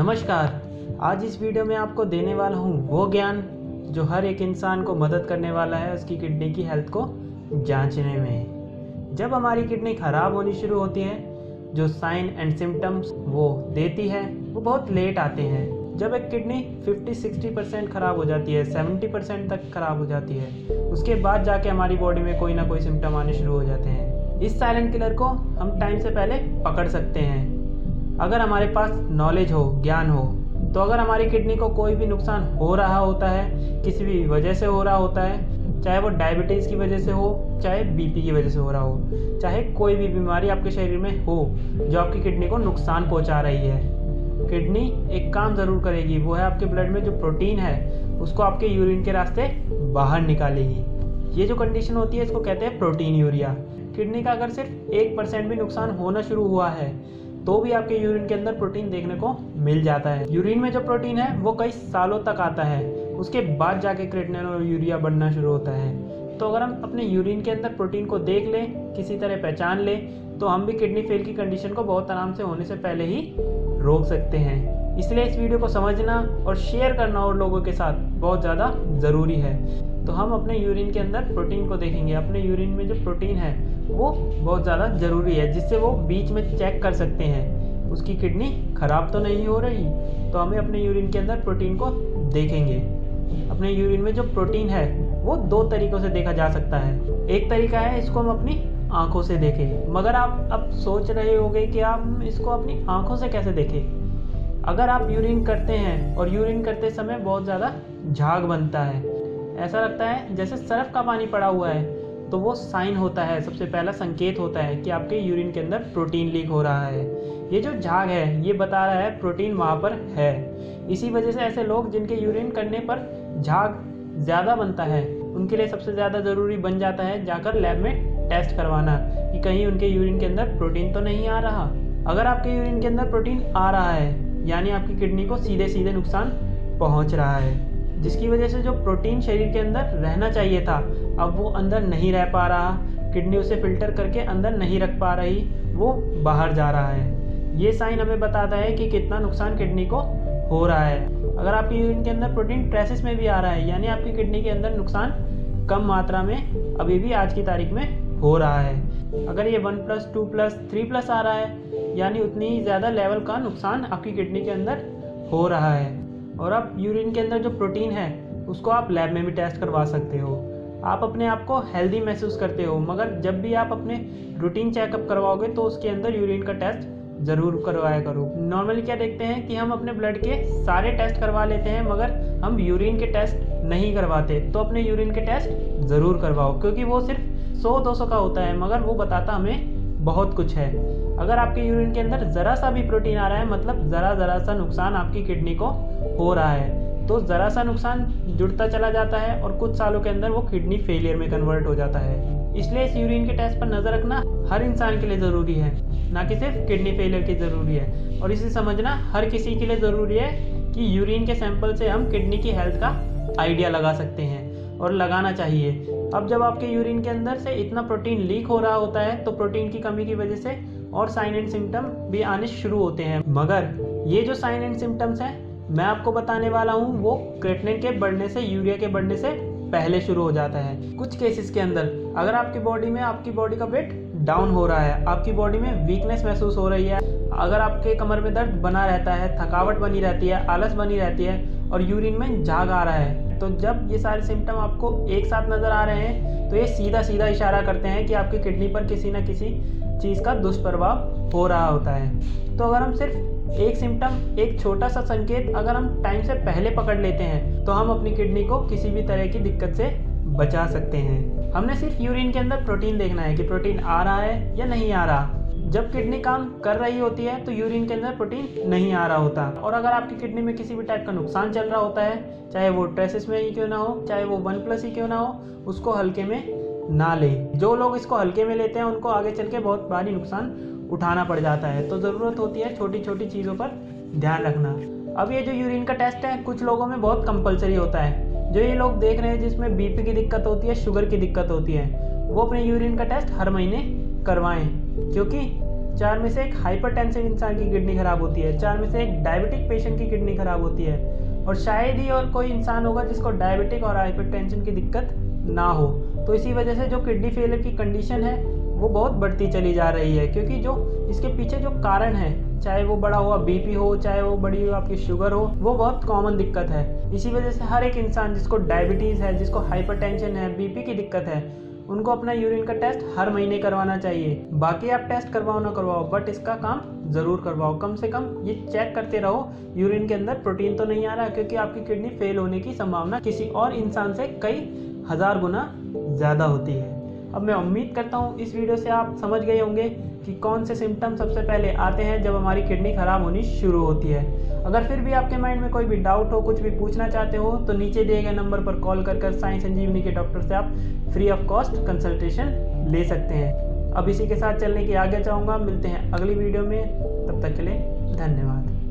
नमस्कार। आज इस वीडियो में आपको देने वाला हूँ वो ज्ञान जो हर एक इंसान को मदद करने वाला है उसकी किडनी की हेल्थ को जांचने में। जब हमारी किडनी ख़राब होनी शुरू होती है, जो साइन एंड सिम्टम्स वो देती है वो बहुत लेट आते हैं। जब एक किडनी 50-60% ख़राब हो जाती है, 70% तक ख़राब हो जाती है, उसके बाद जाके हमारी बॉडी में कोई ना कोई सिम्टम आने शुरू हो जाते हैं। इस साइलेंट किलर को हम टाइम से पहले पकड़ सकते हैं अगर हमारे पास नॉलेज हो, ज्ञान हो। तो अगर हमारी किडनी को कोई भी नुकसान हो रहा होता है, किसी भी वजह से हो रहा होता है, चाहे वो डायबिटीज़ की वजह से हो, चाहे बीपी की वजह से हो रहा हो, चाहे कोई भी बीमारी आपके शरीर में हो जो आपकी किडनी को नुकसान पहुंचा रही है, किडनी एक काम ज़रूर करेगी, वो है आपके ब्लड में जो प्रोटीन है उसको आपके यूरिन के रास्ते बाहर निकालेगी। ये जो कंडीशन होती है इसको कहते हैं प्रोटीन यूरिया। किडनी का अगर सिर्फ 1% भी नुकसान होना शुरू हुआ है तो भी आपके यूरिन के अंदर प्रोटीन देखने को मिल जाता है। यूरिन में जो प्रोटीन है वो कई सालों तक आता है, उसके बाद जाके क्रेटिनिन और यूरिया बनना शुरू होता है। तो अगर हम अपने यूरिन के अंदर प्रोटीन को देख लें, किसी तरह पहचान लें, तो हम भी किडनी फेल की कंडीशन को बहुत आराम से होने से पहले ही रोक सकते हैं। इसलिए इस वीडियो को समझना और शेयर करना और लोगों के साथ बहुत ज़्यादा ज़रूरी है। तो हम अपने यूरिन के अंदर प्रोटीन को देखेंगे। अपने यूरिन में जो प्रोटीन है वो बहुत ज़्यादा ज़रूरी है, जिससे वो बीच में चेक कर सकते हैं उसकी किडनी ख़राब तो नहीं हो रही। तो हमें अपने यूरिन के अंदर प्रोटीन को देखेंगे। अपने यूरिन में जो प्रोटीन है वो 2 तरीक़ों से देखा जा सकता है। एक तरीका है इसको हम अपनी आँखों से देखें, मगर आप अब सोच रहे होंगे कि आप इसको अपनी आँखों से कैसे देखें। अगर आप यूरिन करते हैं और यूरिन करते समय बहुत ज़्यादा झाग बनता है, ऐसा लगता है जैसे सरफ का पानी पड़ा हुआ है, तो वो साइन होता है, सबसे पहला संकेत होता है कि आपके यूरिन के अंदर प्रोटीन लीक हो रहा है। ये जो झाग है ये बता रहा है प्रोटीन वहाँ पर है। इसी वजह से ऐसे लोग जिनके यूरिन करने पर झाग ज़्यादा बनता है उनके लिए सबसे ज़्यादा ज़रूरी बन जाता है जाकर लैब में टेस्ट करवाना कि कहीं उनके यूरिन के अंदर प्रोटीन तो नहीं आ रहा। अगर आपके यूरिन के अंदर प्रोटीन आ रहा है यानी आपकी किडनी को सीधे सीधे नुकसान पहुँच रहा है, जिसकी वजह से जो प्रोटीन शरीर के अंदर रहना चाहिए था अब वो अंदर नहीं रह पा रहा, किडनी उसे फिल्टर करके अंदर नहीं रख पा रही, वो बाहर जा रहा है। ये साइन हमें बताता है कि कितना नुकसान किडनी को हो रहा है। अगर आपकी यूरिन के अंदर प्रोटीन ट्रेसिस में भी आ रहा है यानी आपकी किडनी के अंदर नुकसान कम मात्रा में अभी भी आज की तारीख में हो रहा है। अगर ये 1+, 2+, 3+ आ रहा है यानी उतनी ही ज़्यादा लेवल का नुकसान आपकी किडनी के अंदर हो रहा है। और आप यूरिन के अंदर जो प्रोटीन है उसको आप लैब में भी टेस्ट करवा सकते हो। आप अपने आप को हेल्दी महसूस करते हो, मगर जब भी आप अपने रूटीन चेकअप करवाओगे तो उसके अंदर यूरिन का टेस्ट ज़रूर करवाया करो। नॉर्मली क्या देखते हैं कि हम अपने ब्लड के सारे टेस्ट करवा लेते हैं मगर हम यूरिन के टेस्ट नहीं करवाते। तो अपने यूरिन के टेस्ट ज़रूर करवाओ, क्योंकि वो सिर्फ 100-200 का होता है मगर वो बताता हमें बहुत कुछ है। अगर आपके यूरिन के अंदर ज़रा सा भी प्रोटीन आ रहा है मतलब ज़रा सा नुकसान आपकी किडनी को हो रहा है, तो ज़रा सा नुकसान जुड़ता चला जाता है और कुछ सालों के अंदर वो किडनी फेलियर में कन्वर्ट हो जाता है। इसलिए इस यूरिन के टेस्ट पर नज़र रखना हर इंसान के लिए ज़रूरी है, ना कि सिर्फ किडनी फेलियर की ज़रूरी है। और इसे समझना हर किसी के लिए ज़रूरी है कि यूरिन के सैंपल से हम किडनी की हेल्थ का आइडिया लगा सकते हैं और लगाना चाहिए। अब जब आपके यूरिन के अंदर से इतना प्रोटीन लीक हो रहा होता है तो प्रोटीन की कमी की वजह से और साइन एंड सिम्टम भी आने शुरू होते हैं, मगर ये जो साइन एंड सिम्टम्स हैं मैं आपको बताने वाला हूँ वो क्रेटिनिन के बढ़ने से, यूरिया के बढ़ने से पहले शुरू हो जाता है। कुछ केसेस के अंदर अगर आपकी बॉडी में आपकी बॉडी का वेट डाउन हो रहा है, आपकी बॉडी में वीकनेस महसूस हो रही है, अगर आपके कमर में दर्द बना रहता है, थकावट बनी रहती है, आलस बनी रहती है और यूरिन में झाग आ रहा है, तो जब ये सारे सिम्टम आपको एक साथ नज़र आ रहे हैं तो ये सीधा सीधा इशारा करते हैं कि आपकी किडनी पर किसी न किसी चीज़ का दुष्प्रभाव हो रहा होता है। तो अगर हम सिर्फ एक सिम्टम, एक छोटा सा संकेत अगर हम टाइम से पहले पकड़ लेते हैं तो हम अपनी किडनी को किसी भी तरह की दिक्कत से बचा सकते हैं। हमने सिर्फ यूरिन के अंदर प्रोटीन देखना है कि प्रोटीन आ रहा है या नहीं आ रहा। जब किडनी काम कर रही होती है तो यूरिन के अंदर प्रोटीन नहीं आ रहा होता। और अगर आपकी किडनी में किसी भी टाइप का नुकसान चल रहा होता है, चाहे वो ट्रेसिस में ही क्यों ना हो, चाहे वो 1+ ही क्यों ना हो, उसको हल्के में ना ले। जो लोग इसको हल्के में लेते हैं उनको आगे चल के बहुत भारी नुकसान उठाना पड़ जाता है। तो ज़रूरत होती है छोटी छोटी चीज़ों पर ध्यान रखना। अब ये जो यूरिन का टेस्ट है कुछ लोगों में बहुत कंपलसरी होता है। जो ये लोग देख रहे हैं जिसमें बीपी की दिक्कत होती है, शुगर की दिक्कत होती है, वो अपने यूरिन का टेस्ट हर महीने करवाएं, क्योंकि 4 में से एक हाइपरटेंसिव इंसान की किडनी खराब होती है, 4 में से एक डायबिटिक पेशेंट की किडनी खराब होती है, और शायद ही और कोई इंसान होगा जिसको डायबिटिक और हाइपरटेंशन की दिक्कत ना हो। तो इसी वजह से जो किडनी फेलियर की कंडीशन है वो बहुत बढ़ती चली जा रही है, क्योंकि जो इसके पीछे जो कारण है, चाहे वो बड़ा हुआ बीपी हो, चाहे वो बड़ी हुई आपकी शुगर हो, वो बहुत कॉमन दिक्कत है। इसी वजह से हर एक इंसान जिसको डायबिटीज़ है, जिसको हाइपरटेंशन है, बीपी की दिक्कत है, उनको अपना यूरिन का टेस्ट हर महीने करवाना चाहिए। बाकी आप टेस्ट करवाओ ना करवाओ, बट इसका काम ज़रूर करवाओ। कम से कम ये चेक करते रहो यूरिन के अंदर प्रोटीन तो नहीं आ रहा, क्योंकि आपकी किडनी फेल होने की संभावना किसी और इंसान से कई हज़ार गुना ज़्यादा होती है। अब मैं उम्मीद करता हूँ इस वीडियो से आप समझ गए होंगे कि कौन से सिम्टम सबसे पहले आते हैं जब हमारी किडनी ख़राब होनी शुरू होती है। अगर फिर भी आपके माइंड में कोई भी डाउट हो, कुछ भी पूछना चाहते हो, तो नीचे दिए गए नंबर पर कॉल कर साई संजीवनी के डॉक्टर से आप फ्री ऑफ कॉस्ट कंसल्टेशन ले सकते हैं। अब इसी के साथ चलने की आगे चाहूँगा। मिलते हैं अगली वीडियो में, तब तक के लिए धन्यवाद।